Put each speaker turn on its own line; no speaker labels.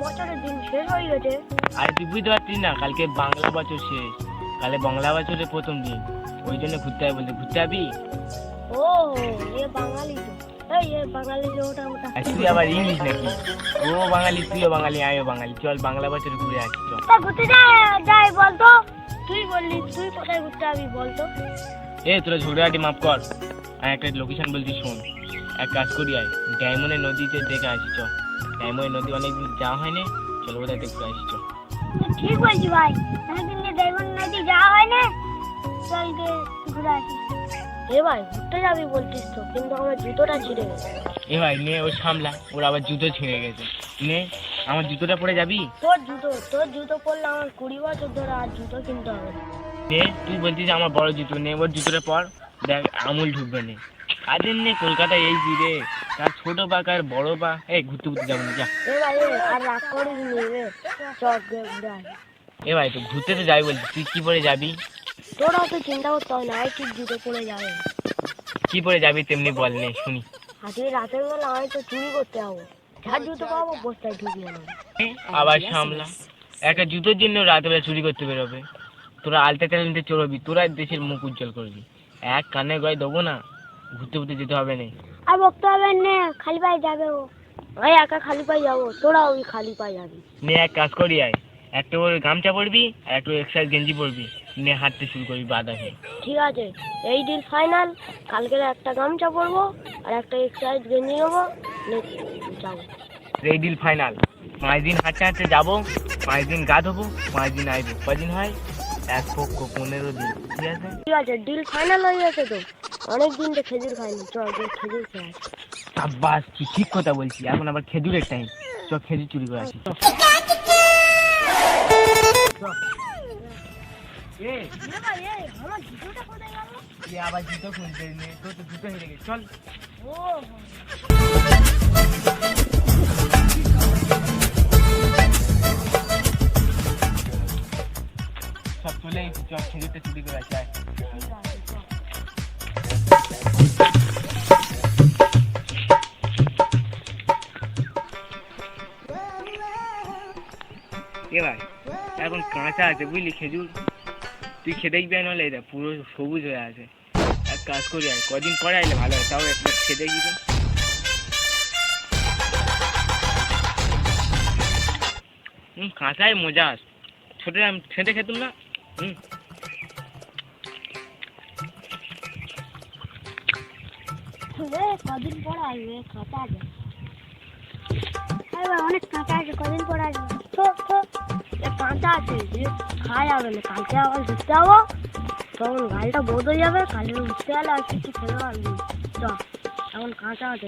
বছরের দিন শেষ হয়ে গেছে।
আর তুই বুঝতে পারছিস না, কালকে বাংলা বছর শেষ, কালে বাংলা বছরের প্রথম দিন, ওই জন্য ঘুরতে হবে বলতে। ঘুরতে যাবি?
ও এ বাঙালি তো, এই এ বাঙালি যে ওটা ওটা।
আর তুই আবার ইংলিশ নাকি? ও বাঙালি, তুইও বাঙালি, আমিও বাঙালি, চল বাংলা বছর ঘুরে আসি চল।
তা ঘুরতে যাই বলতো, তুই বললি তুই কোথায় ঘুরতে যাবি বলতো?
এ তোরা ঝগড়াটি মাফ কর, আমি একটা লোকেশন বলছি শোন। এক কাজ করি, আয় ডায়মন্ডের নদীতে দেখে আসি চ। ডায়মন্ডের নদী অনেকদিন যাওয়া হয়নি, চলো ওদের দেখতে আসি চ।
ঠিক বলছি ভাই, অনেকদিন ডায়মন্ড নদী যাওয়া হয় না, চল গিয়ে ঘুরে আসি। এ ভাই ঘুরতে যাবি বলছিস তো, কিন্তু আমার জুতোটা ছিঁড়ে গেছে।
এ ভাই নে, ও সামলা, ওর আবার জুতো ছিঁড়ে গেছে। নে আমার জুতোটা পরে যাবি?
তোর জুতো পরলে আমার 20 বছর ধরে আর জুতো কিনতে হবে না।
নে তুই বলছিস আমার বড় জুতো, নে ওর জুতোটা পর, দেখ আমুল ঢুকবে নে। কাদের নে কলকাতায় এই জিরে, কার ছোট পা কার বড় পা, এই ঘুরতে ঘুরতে যাবো না যা।
এ ভাই আর রাগ করিস নি রে, চল গিয়ে ঘুরে আসি।
এ ভাই তো ঘুরতে তো যাই বলছিস, তুই কি পরে যাবি?
তোরা তো চিন্তা করতে হবে না, এই ঠিক জুতো পরে যাবে।
কি পরে যাবি তেমনি বল, নে শুনি।
আজকে রাতের বেলা আমি তো চুরি করতে যাবো, যার জুতো পাবো বস্তায় ঢুকিয়ে নেবো।
আবার সামলা, একটা জুতোর জন্য রাতবেলা চুরি করতে বেরোবে। তোরা আলতা ট্যালেন্টে চড়বি, তোরা দেশের মুখ উজ্জ্বল করবি। এক কানে গয় দেবো না, ঘুরতে ঘুরতে যেতে হবে না।
আর বকতে হবে না, খালি পায়ে যাবে ও। ওই একা খালি পায়ে যাবো, তোরা ওই খালি পায়ে যাবি।
নে এক কাজ করি, আয় একটা ওর গামছা পরবি আর একটা এক্সারসাইজ গেঞ্জি পরবি, নে হাঁটতে শুরু করবি বাদাহে।
ঠিক আছে, এই ডিল ফাইনাল। কালকে একটা গামছা পরবো আর একটা এক্সারসাইজ গেঞ্জি নেবো, যাবো।
এই ডিল ফাইনাল। 5 দিন হাঁটতে হাঁটতে যাবো, 5 দিন গা ধোবো, 5 দিন আইবো। কদিন হয়? 1 পক্ষ 15 দিন। ঠিক আছে?
ঠিক আছে, ডিল ফাইনাল হয়ে গেছে তো। অনেক দিন তো খেজুর খাইনি, চল গিয়ে খেজুর খেয়ে আসি।
সাব্বাস, তুই ঠিক কথা বলছিস, এখন আবার খেজুরের টাইম, চ খেজুর চুরি করে আসি।
আমার জুতোটা কোথায় গেল?
আবার জুতো খুলতে নেই, তোর তো জুতো হেরে গেছে, চল।
ও
সব চলে এসেছি, চল খেজুরটা চুরি করে আসি। আয়। এ ভাই এখন কাঁচা আছে বুঝলি খেজুর, তুই খেতে দেখবি নলে এটা পুরো সবুজ হয়ে আছে। এক কাজ করি, আয় কদিন পরে আইলে ভালো হয়, তাও একটা খেতে গিয়ে। কাঁচায় মজা, ছোট আমি খেতে খেতুম না।
কদিন পর আসবে, কাঁচা আছে অনেক, কাঁচা আছে, কদিন পর আসবে। কাঁচা আছে যে খাওয়া যাবে না, কালকে আবার ঘুরতে যাবো, তখন গাড়িটা বোধ হয়ে যাবে, কালকে ঘুরতে গেলে আর কিছু খেতে পারবি। চ এখন কাঁচা আছে।